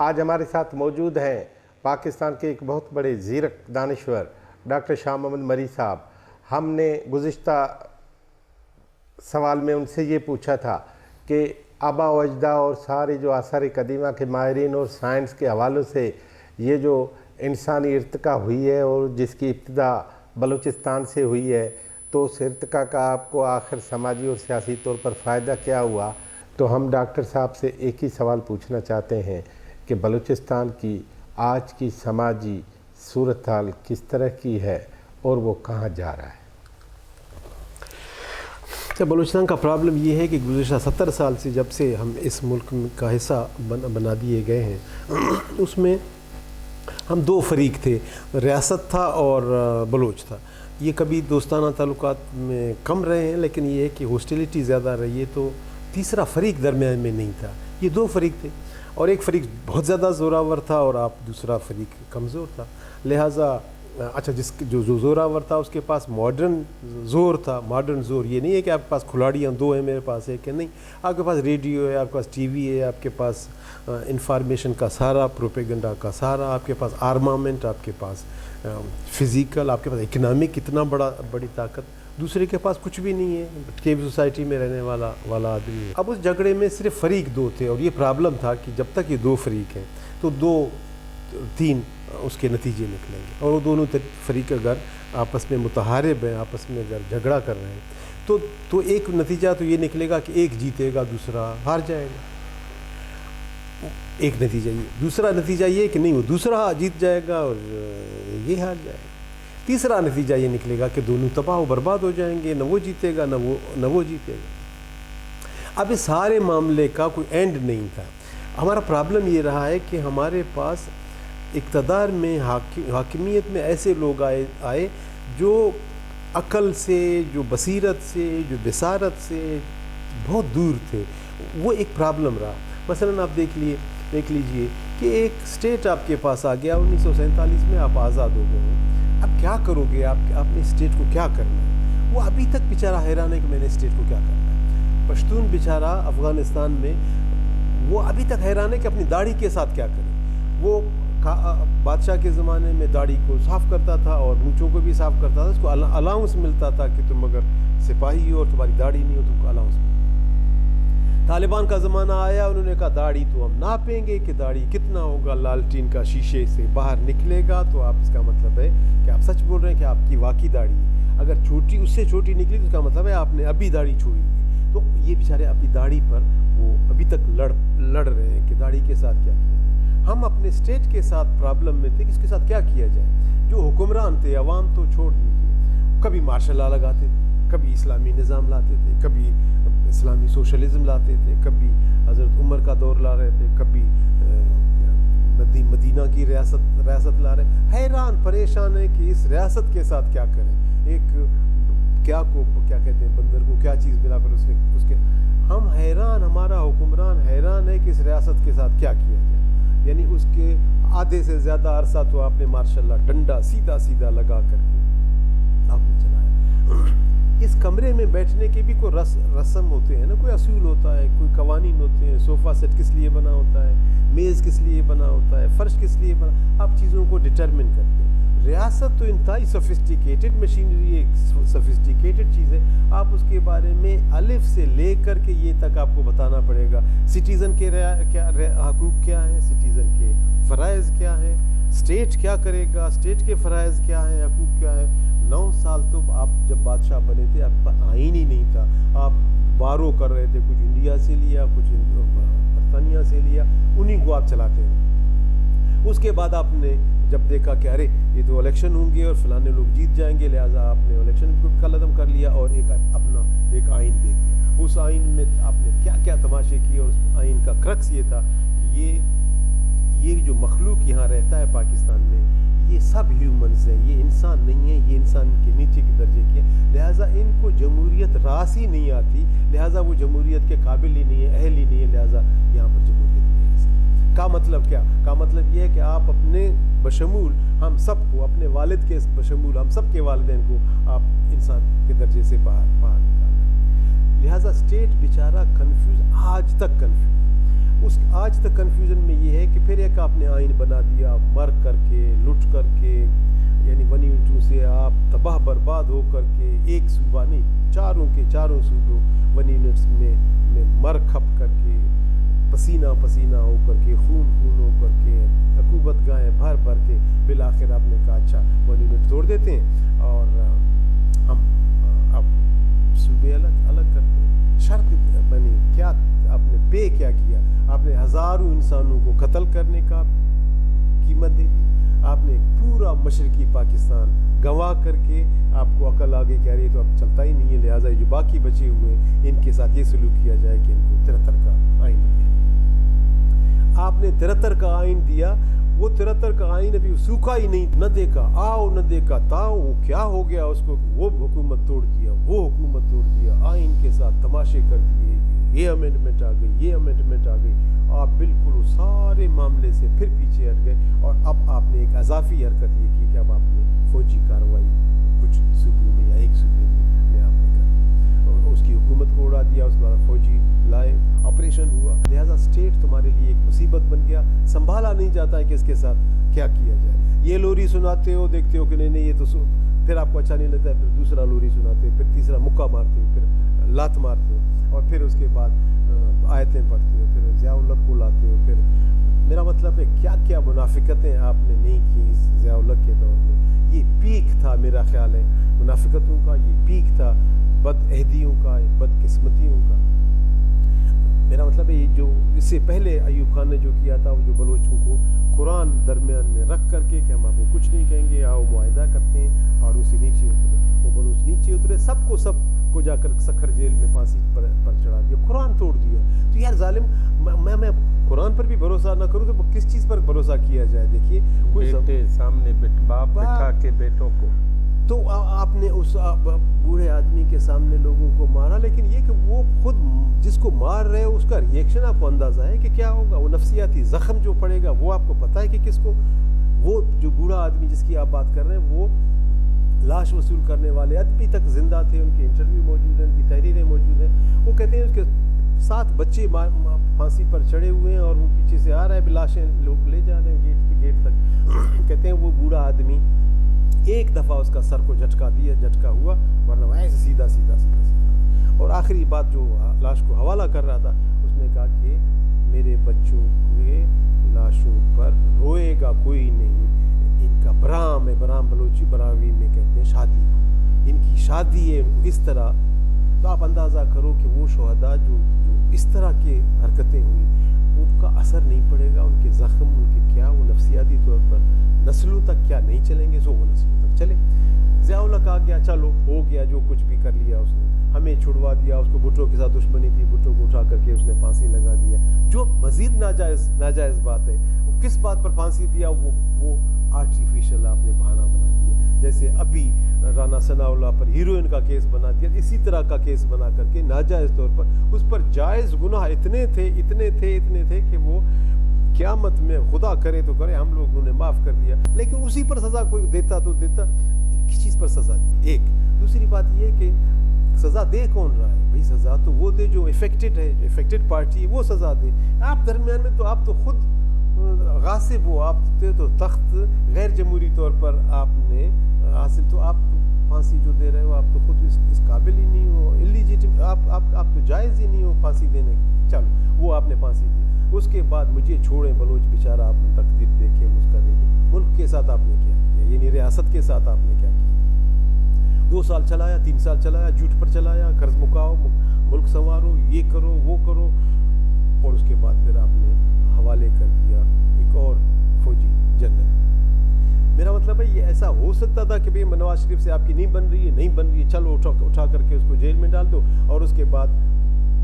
آج ہمارے ساتھ موجود ہیں پاکستان کے ایک بہت بڑے زیرک دانشور ڈاکٹر شاہ محمد مری صاحب۔ ہم نے گزشتہ سوال میں ان سے یہ پوچھا تھا کہ آبا و اجداد اور سارے جو آثار قدیمہ کے ماہرین اور سائنس کے حوالوں سے یہ جو انسانی ارتقاء ہوئی ہے اور جس کی ابتدا بلوچستان سے ہوئی ہے، تو اس ارتقاء کا آپ کو آخر سماجی اور سیاسی طور پر فائدہ کیا ہوا؟ تو ہم ڈاکٹر صاحب سے ایک ہی سوال پوچھنا چاہتے ہیں کہ بلوچستان کی آج کی سماجی صورتحال کس طرح کی ہے اور وہ کہاں جا رہا ہے؟ بلوچستان کا پرابلم یہ ہے کہ گزشتہ 70 سال سے جب سے ہم اس ملک کا حصہ بنا دیے گئے ہیں، اس میں ہم دو فریق تھے، ریاست تھا اور بلوچ تھا۔ یہ کبھی دوستانہ تعلقات میں کم رہے ہیں، لیکن یہ ہے کہ ہاسٹیلیٹی زیادہ رہی ہے، تو تیسرا فریق درمیان میں نہیں تھا۔ یہ دو فریق تھے، اور ایک فریق بہت زیادہ زوراور تھا اور دوسرا فریق کمزور تھا۔ لہٰذا جو زوراور تھا اس کے پاس ماڈرن زور تھا۔ ماڈرن زور یہ نہیں ہے کہ آپ کے پاس کھلاڑیاں دو ہیں، میرے پاس ہے کہ نہیں، آپ کے پاس ریڈیو ہے، آپ کے پاس ٹی وی ہے، آپ کے پاس انفارمیشن کا سارا، پروپیگنڈا کا سارا، آپ کے پاس آرمامنٹ، آپ کے پاس فزیکل، آپ کے پاس اکنامک، اتنا بڑی طاقت۔ دوسرے کے پاس کچھ بھی نہیں ہے، کیو سوسائٹی میں رہنے والا آدمی ہے۔ اب اس جھگڑے میں صرف فریق دو تھے، اور یہ پرابلم تھا کہ جب تک یہ دو فریق ہیں تو 2-3 اس کے نتیجے نکلیں گے، اور وہ دونوں فریق اگر آپس میں متحارب ہیں، آپس میں اگر جھگڑا کر رہے ہیں تو ایک نتیجہ تو یہ نکلے گا کہ ایک جیتے گا، دوسرا ہار جائے گا۔ ایک نتیجہ یہ، دوسرا نتیجہ یہ کہ نہیں، وہ دوسرا جیت جائے گا اور یہ ہار جائے گا۔ تیسرا نتیجہ یہ نکلے گا کہ دونوں تباہ و برباد ہو جائیں گے، نہ وہ جیتے گا نہ وہ جیتے گا۔ اب اس سارے معاملے کا کوئی اینڈ نہیں تھا۔ ہمارا پرابلم یہ رہا ہے کہ ہمارے پاس اقتدار میں، حاکمیت میں ایسے لوگ آئے جو عقل سے، جو بصیرت سے، جو بصارت سے بہت دور تھے۔ وہ ایک پرابلم رہا۔ مثلاً آپ دیکھ لیجئے کہ ایک اسٹیٹ آپ کے پاس آ گیا، 1947 میں آپ آزاد ہو گئے ہیں۔ اب کیا کرو گے آپ نے اسٹیٹ کو کیا کرنا ہے؟ وہ ابھی تک بیچارہ حیران ہے کہ میں نے اسٹیٹ کو کیا کرنا ہے۔ پشتون بیچارہ افغانستان میں وہ ابھی تک حیران ہے کہ اپنی داڑھی کے ساتھ کیا کرے۔ وہ بادشاہ کے زمانے میں داڑھی کو صاف کرتا تھا اور مونچھوں کو بھی صاف کرتا تھا، اس کو الاؤنس ملتا تھا کہ تم اگر سپاہی ہو اور تمہاری داڑھی نہیں ہو تم کو الاؤنس ملتا۔ طالبان کا زمانہ آیا، انہوں نے کہا داڑھی تو ہم ناپیں گے کہ داڑھی کتنا ہوگا، لالٹین کا شیشے سے باہر نکلے گا تو آپ، اس کا مطلب ہے کہ آپ سچ بول رہے ہیں کہ آپ کی واقعی داڑھی ہے۔ اگر اس سے چھوٹی نکلی تو اس کا مطلب ہے آپ نے ابھی داڑھی چھوڑی ہے۔ تو یہ بیچارے اپنی داڑھی پر وہ ابھی تک لڑ رہے ہیں کہ داڑھی کے ساتھ کیا کیا جائے۔ ہم اپنے اسٹیٹ کے ساتھ پرابلم میں تھے کہ اس کے ساتھ کیا کیا جائے۔ جو حکمران تھے، عوام تو چھوڑ دیجیے، کبھی مارشل لا لگاتے تھے، کبھی اسلامی نظام لاتے تھے، کبھی اسلامی سوشلزم لاتے تھے، کبھی حضرت عمر کا دور لا رہے تھے، کبھی مدینہ کی ریاست لا رہے۔ حیران پریشان ہے کہ اس ریاست کے ساتھ کیا کریں۔ ایک کیا کہتے ہیں، بندر کو کیا چیز ملا کر اس کے ہم حیران، ہمارا حکمران حیران ہے کہ اس ریاست کے ساتھ کیا کیا جائے۔ یعنی اس کے آدھے سے زیادہ عرصہ تو آپ نے ماشاء اللہ ڈنڈا سیدھا لگا کر کے آپ نے چلایا۔ اس کمرے میں بیٹھنے کے بھی کوئی رسم ہوتے ہیں نا، کوئی اصول ہوتا ہے، کوئی قوانین ہوتے ہیں۔ صوفہ سیٹ کس لیے بنا ہوتا ہے، میز کس لیے بنا ہوتا ہے، فرش کس لیے بنا، آپ چیزوں کو ڈٹرمن کرتے ہیں۔ ریاست تو انتہائی سوفسٹیکیٹڈ مشینری ہے، سوفسٹیکیٹڈ چیز ہے۔ آپ اس کے بارے میں الف سے لے کر کے یہ تک آپ کو بتانا پڑے گا۔ سٹیزن کے حقوق کیا ہیں، سٹیزن کے فرائض کیا ہیں، اسٹیٹ کیا کرے گا، اسٹیٹ کے فرائض کیا ہیں، حقوق کیا ہیں۔ 9 سال تو آپ جب بادشاہ بنے تھے آپ کا آئین ہی نہیں تھا، آپ بارو کر رہے تھے، کچھ انڈیا سے لیا، کچھ برطانیہ سے لیا، انہیں کو آپ چلاتے ہیں۔ اس کے بعد آپ نے جب دیکھا کہ ارے یہ تو الیکشن ہوں گے اور فلانے لوگ جیت جائیں گے، لہٰذا آپ نے الیکشن کو بھی قلعدم کر لیا اور اپنا ایک آئین دے دیا۔ اس آئین میں آپ نے کیا کیا تماشے کیے، اور اس آئین کا کرکس یہ تھا کہ یہ جو مخلوق یہاں رہتا ہے پاکستان میں، یہ سب ہیومنز ہیں، یہ انسان نہیں ہے، یہ انسان کے نیچے کے درجے کے ہیں، لہٰذا ان کو جمہوریت راس ہی نہیں آتی، لہٰذا وہ جمہوریت کے قابل ہی نہیں ہے، اہل ہی نہیں ہے، لہٰذا یہاں پر جمہوریت نہیں ہے۔ کا مطلب کیا؟ کا مطلب یہ ہے کہ آپ اپنے بشمول ہم سب کو، اپنے والد کے بشمول ہم سب کے والدین کو آپ انسان کے درجے سے باہر نکال رہے ہیں۔ لہٰذا اسٹیٹ بیچارہ کنفیوز، آج تک کنفیوز۔ اس آج تک کنفیوژن میں یہ ہے کہ پھر ایک آپ نے آئین بنا دیا مر کر کے لٹ کر کے، یعنی 1 سے آپ تباہ برباد ہو کر کے ایک صوبہ نہیں چاروں کے چاروں صوبوں 1 یونٹس میں مر کھپ کر کے پسینہ پسینہ ہو کر کے خون خون ہو کر کے عقوبت گاہیں بھر بھر کے بالآخر آپ نے کہا اچھا 1 یونٹ توڑ دیتے ہیں اور ہم اب صوبے الگ کرتے ہیں. شرط بنی کیا آپ نے پے کیا کیا؟ آپ نے ہزاروں انسانوں کو قتل کرنے کا قیمت دے دی. آپ نے پورا مشرقی پاکستان گنوا کر کے آپ کو عقل آگے کہہ رہی ہے تو اب چلتا ہی نہیں ہے، لہٰذا جو باقی بچے ہوئے ہیں ان کے ساتھ یہ سلوک کیا جائے کہ ان کو 73 کا آئین دیا. آپ نے 73 کا آئین دیا، وہ 73 کا آئین ابھی سوکھا ہی نہیں، نہ دیکھا آؤ نہ دیکھا تاؤ، وہ کیا ہو گیا اس کو، وہ حکومت توڑ دیا، وہ حکومت توڑ دیا، آئین کے ساتھ تماشے کر دیے، یہ امینڈمنٹ آ گئی، یہ امینڈمنٹ آ گئی. آپ بالکل اس سارے معاملے سے پھر پیچھے ہٹ گئے اور اب آپ نے ایک اضافی حرکت یہ کی کہ اب آپ نے فوجی کارروائی کچھ صوبوں میں یا ایک صوبے میں آپ نے کر اس کی حکومت کو اڑا دیا. اس کے بعد فوجی لائے، آپریشن ہوا، لہٰذا اسٹیٹ تمہارے لیے ایک مصیبت بن گیا. سنبھالا نہیں جاتا ہے کہ اس کے ساتھ کیا کیا جائے. یہ لوری سناتے ہو، دیکھتے ہو کہ نہیں نہیں یہ تو پھر آپ کو اچھا نہیں لگتا ہے، پھر دوسرا لوری سناتے ہو، پھر تیسرا مکہ مارتے ہو، پھر لات مارتے ہو، اور پھر اس کے بعد آیتیں پڑھتے ہو، پھر ضیاء الحق کو لاتے ہو. پھر میرا مطلب ہے کیا کیا منافقتیں آپ نے نہیں کی اس ضیاء الحق کے دور میں. یہ پیک تھا میرا خیال ہے منافقتوں کا، یہ پیک تھا بد عہدیوں کا، بد قسمتیوں کا. میرا مطلب ہے یہ جو اس سے پہلے ایوب خان نے جو کیا تھا، وہ جو بلوچوں کو قرآن درمیان میں رکھ کر کے کہ ہم آپ کو کچھ نہیں کہیں گے، آؤ معاہدہ کرتے ہیں، پہاڑوں سے نیچے اترے. وہ بلوچ نیچے اترے، سب کو جا کر سکھر جیل میں پھانسی پر چڑھا دیا، قرآن توڑ دیا. تو یار ظالم، میں قرآن پر بھی بھروسہ نہ کروں تو کس چیز پر بھروسہ کیا جائے؟ دیکھیے کوئی بیٹے سامنے باپ بٹھا کے بیٹوں کو، تو آپ نے اس بوڑھے آدمی کے سامنے لوگوں کو مارا، لیکن یہ کہ وہ خود جس کو مار رہے ہو اس کا ریئیکشن آپ کو اندازہ ہے کہ کیا ہوگا، وہ نفسیاتی زخم جو پڑے گا وہ آپ کو پتہ ہے کہ کس کو. وہ جو بوڑھا آدمی جس کی آپ بات کر رہے ہیں وہ لاش وصول کرنے والے ابھی تک زندہ تھے، ان کے انٹرویو موجود ہیں، ان کی تحریریں موجود ہیں. وہ کہتے ہیں اس کے 7 بچے پھانسی پر چڑھے ہوئے ہیں اور وہ پیچھے سے آ رہا ہے، لاشیں لوگ لے جا رہے ہیں گیٹ تک. کہتے ہیں وہ بوڑھا آدمی ایک دفعہ اس کا سر کو جھٹکا ہوا، ورنہ وہ ایسے سیدھا. اور آخری بات جو لاش کو حوالہ کر رہا تھا، اس نے کہا کہ میرے بچوں کے لاشوں پر روئے گا کوئی نہیں، ان کا برام ہے، برام بلوچی براوی میں کہتے ہیں شادی کو، ان کی شادی ہے، ان کو اس طرح. تو آپ اندازہ کرو کہ وہ شہداء جو اس طرح کے حرکتیں ہوئی، ان کا اثر نہیں پڑے گا، ان کے زخم، ان کے کیا، وہ نفسیاتی طور پر نسلوں تک کیا نہیں چلیں گے؟ وہ نسلوں تک چلے. ضیاء الحق آ گیا، چلو ہو گیا، جو کچھ بھی کر لیا اس نے، ہمیں چھڑوا دیا. اس کو بھٹو کے ساتھ دشمنی تھی، بھٹو کو اٹھا کر کے اس نے پھانسی لگا دیا. جو مزید ناجائز بات ہے، وہ کس بات پر پھانسی دیا؟ وہ آرٹیفیشل آپ نے بہانہ بنا دیا. جیسے ابھی رانا ثناء اللہ پر ہیروئن کا کیس بنا دیا، اسی طرح کا کیس بنا کر کے ناجائز طور پر اس پر جائز گناہ اتنے تھے کہ وہ قیامت میں خدا کرے تو کرے ہم لوگوں نے معاف کر دیا. لیکن اسی پر سزا کوئی دیتا تو دیتا، کس چیز پر سزا دی؟ ایک دوسری بات یہ کہ سزا دے کون رہا ہے؟ بھئی سزا تو وہ دے جو افیکٹڈ ہے، جو افیکٹڈ پارٹی ہے وہ سزا دے. آپ درمیان میں تو آپ تو خود غاصب ہو، آپ تو تخت غیر جمہوری طور پر آپ نے حاصل، تو آپ پھانسی جو دے رہے ہو آپ تو خود اس قابل ہی نہیں ہو، انلیجیٹم، آپ تو جائز ہی نہیں ہو پھانسی دینے. چلو وہ آپ نے پھانسی دی. اس کے بعد مجھے چھوڑیں، بلوچ بیچارہ آپ نے تقدیر دیکھیں، اس کا دیکھیں ملک کے ساتھ آپ نے کیا کیا، یعنی ریاست کے ساتھ آپ نے کیا کیا. 2 سال چلایا، 3 سال چلایا، جھوٹ پر چلایا، قرض مکاؤ، ملک سنوارو، یہ کرو وہ کرو، اور اس کے بعد پھر آپ نے حوالے کر دیا ایک اور فوجی جنرل. میرا مطلب ہے یہ ایسا ہو سکتا تھا کہ بھئی نواز شریف سے آپ کی نہیں بن رہی ہے، چلو اٹھا کر کے اس کو جیل میں ڈال دو، اور اس کے بعد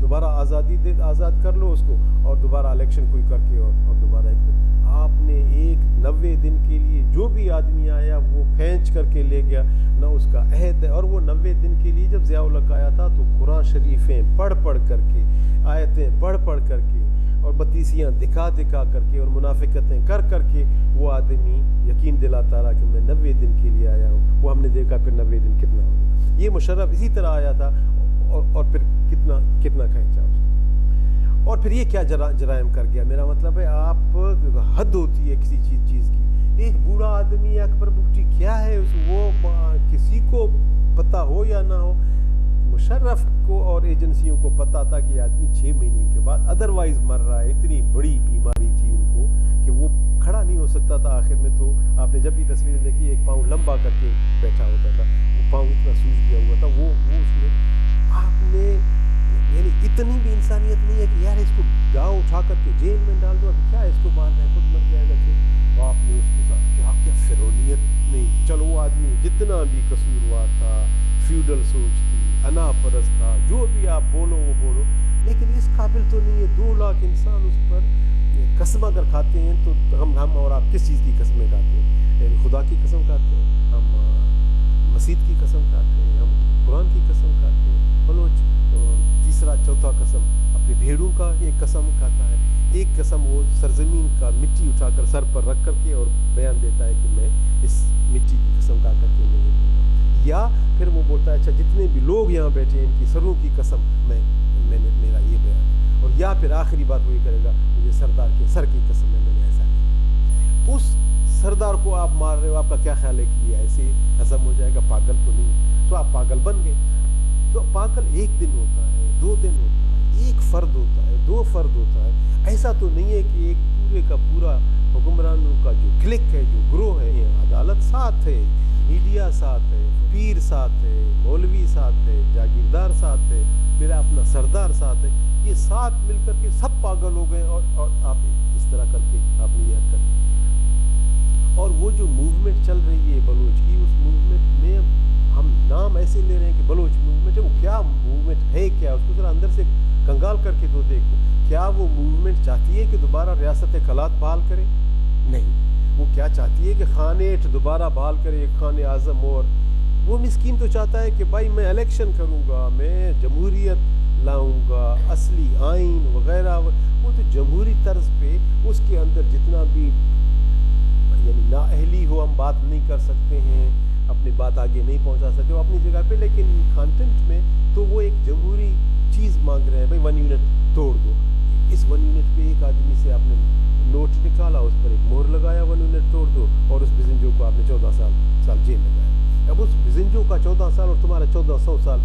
دوبارہ آزاد کر لو اس کو، اور دوبارہ الیکشن کوئی کر کے اور دوبارہ ایک دن. آپ نے ایک 90 دن کے لیے جو بھی آدمی آیا وہ کھینچ کر کے لے گیا، نہ اس کا عہد ہے. اور وہ 90 دن کے لیے جب ضیاء الحق آیا تھا تو قرآن شریفیں پڑھ کر کے، آیتیں پڑھ کر کے، اور بتیسیاں دکھا کر کے، اور منافقتیں کر کے وہ آدمی یقین دلاتا رہا کہ میں 90 دن کے لیے آیا ہوں. وہ ہم نے دیکھا پھر 90 دن کتنا ہو گیا. یہ مشرف اسی طرح آیا تھا اور پھر کتنا کھینچا اس نے. اور اور پھر یہ کیا جرائم کر گیا؟ میرا مطلب ہے آپ حد ہوتی ہے کسی چیز کی. ایک بوڑھا آدمی اکبر بگٹی کیا ہے وہ کسی کو پتہ ہو یا نہ ہو، مشرف کو اور ایجنسیوں کو پتہ تھا کہ یہ آدمی 6 مہینے کے بعد ادروائز مر رہا ہے. اتنی بڑی بیماری تھی ان کو کہ وہ کھڑا نہیں ہو سکتا تھا. آخر میں تو آپ نے جب بھی تصویریں دیکھی ایک پاؤں لمبا کر کے بیٹھا ہوتا تھا، وہ پاؤں اتنا سوج گیا ہوا تھا. وہ اس میں آپ نے یعنی اتنی بھی انسانیت نہیں ہے کہ یار اس کو گاؤں اٹھا کر کے جیل میں ڈال دو، اب کیا ہے اس کو مارنا ہے، خود مر جائے گا. تو آپ نے اس کے ساتھ کیا کیا فرونیت نہیں کی. چلو وہ آدمی جتنا بھی قصوروار تھا، فیوڈل سوچ تھی، انا پرست تھا، جو بھی آپ بولو وہ بولو، لیکن اس قابل تو نہیں ہے. 2 لاکھ انسان اس پر قسم اگر کھاتے ہیں تو ہم اور آپ کس چیز کی قسمیں کھاتے ہیں؟ یعنی خدا کی قسم کھاتے ہیں، ہم مسجد کی قسم کھاتے ہیں، ہم قرآن کی قسم کھاتے ہیں. بلوچ تیسرا چوتھا قسم اپنے بھیڑوں کا ایک قسم کھاتا ہے. ایک قسم وہ سرزمین کا مٹی اٹھا کر سر پر رکھ کر کے اور بیان دیتا ہے کہ میں اس مٹی کی قسم کھا کر کے میں یہ دوں گا. یا پھر وہ بولتا ہے اچھا جتنے بھی لوگ یہاں بیٹھے ہیں ان کی سروں کی قسم میں نے میرا یہ بیان ہے. اور یا پھر آخری بات وہی کرے گا مجھے سردار کے سر کی قسم ہے، میں نے ایسا نہیں. اس سردار کو آپ مار رہے ہو، آپ کا کیا خیال ہے کہ یہ ایسے قسم ہو جائے گا؟ پاگل تو نہیں. تو آپ پاگل بن گئے. تو پاگل 1 دن ہوتا ہے، 2 دن ہوتا ہے، 1 فرد ہوتا ہے، 2 فرد ہوتا ہے. ایسا تو نہیں ہے کہ ایک پورے کا پورا حکمرانوں کا جو کلک ہے، جو گروہ ہے، عدالت ساتھ ہے، میڈیا ساتھ ہے، پیر ساتھ ہے، مولوی ساتھ ہے، جاگیردار ساتھ ہے، میرا اپنا سردار ساتھ ہے. یہ ساتھ مل کر کے سب پاگل ہو گئے اور آپ اس طرح کر کے آپ نے یہ حرکت. اور وہ جو موومنٹ چل رہی ہے بلوچ کی، اس موومنٹ میں ہم نام ایسے لے رہے ہیں کہ بلوچ موومنٹ ہے. وہ کیا موومنٹ ہے؟ کیا اس کو ذرا اندر سے کنگال کر کے تو دیکھو. کیا وہ موومنٹ چاہتی ہے کہ دوبارہ ریاست کلات بحال کرے؟ نہیں. وہ کیا چاہتی ہے کہ خانیٹ دوبارہ بحال کرے، ایک خان اعظم. اور وہ مسکین تو چاہتا ہے کہ بھائی میں الیکشن کروں گا، میں جمہوریت لاؤں گا، اصلی آئین وغیرہ. وہ تو جمہوری طرز پہ اس کے اندر جتنا بھی یعنی نااہلی ہو ہم بات نہیں کر سکتے ہیں، اپنی بات آگے نہیں پہنچا سکتے وہ اپنی جگہ پہ. لیکن کانٹینٹ میں تو وہ ایک جمہوری چیز مانگ رہے ہیں، بھائی 1 یونٹ توڑ دو. اس 1 یونٹ پہ ایک آدمی سے آپ نے نوٹ نکالا، اس پر ایک مہر لگایا 1 یونٹ توڑ دو، اور اس بزنجو کو آپ نے 14 سال جیل لگایا. اب اس بزنجو کا 14 سال اور تمہارا 1400 سال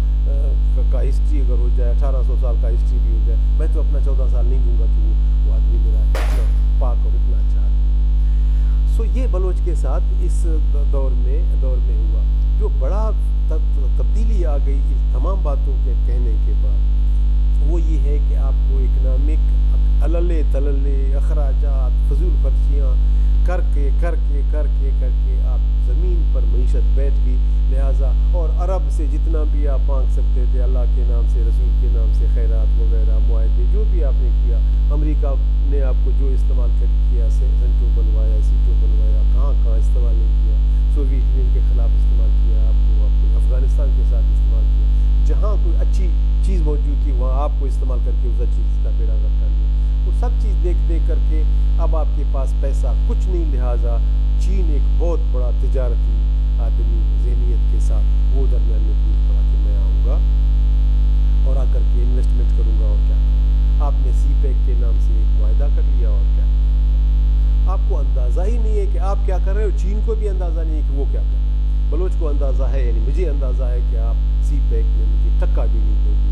کا ہسٹری اگر ہو جائے، 1800 سال کا ہسٹری بھی ہو جائے، میں تو اپنا 14 سال نہیں دوں گا کہ وہ آدمی میرا اتنا پاک اور اتنا اچھا آدمی. سو یہ بلوچ کے ساتھ اس دور میں ہوا. جو بڑا تبدیلی آ گئی اس تمام باتوں کے کہنے کے بعد، وہ یہ ہے کہ آپ کو اکنامک عللے تللے اخراجات، فضول خرچیاں کر کے آپ زمین پر معیشت بیٹھ گئی. لہٰذا اور عرب سے جتنا بھی آپ مانگ سکتے تھے اللہ کے نام سے، رسول کے نام سے، خیرات وغیرہ، معاہدے جو بھی آپ نے کیا، امریکہ نے آپ کو جو استعمال کیا، سینٹو بنوایا، سیٹو بنوایا، کہاں استعمال نہیں کیا. سوویت یونین کے خلاف استعمال کیا آپ کو افغانستان کے ساتھ استعمال کیا. جہاں کوئی اچھی چیز موجود تھی وہاں آپ کو استعمال کر کے اس اچھی چیز کا بیڑا غرق کر لیا. وہ سب چیز دیکھ کر کے اب آپ کے پاس پیسہ کچھ نہیں. لہٰذا چین ایک بہت بڑا تجارتی آدمی ذہنیت کے ساتھ وہ درمیان میں پوچھ پڑا کہ میں آؤں گا اور آ کر کے انویسٹمنٹ کروں گا اور کیا کروں گا. آپ نے سی پیک کے نام سے ایک معاہدہ کر لیا اور کیا کریں. آپ کو اندازہ ہی نہیں ہے کہ آپ کیا کر رہے ہو. چین کو بھی اندازہ نہیں ہے کہ وہ کیا کر رہا ہے. بلوچ کو اندازہ ہے، یعنی مجھے اندازہ ہے کہ آپ سی پیک میں مجھے ٹکا بھی نہیں دو گے.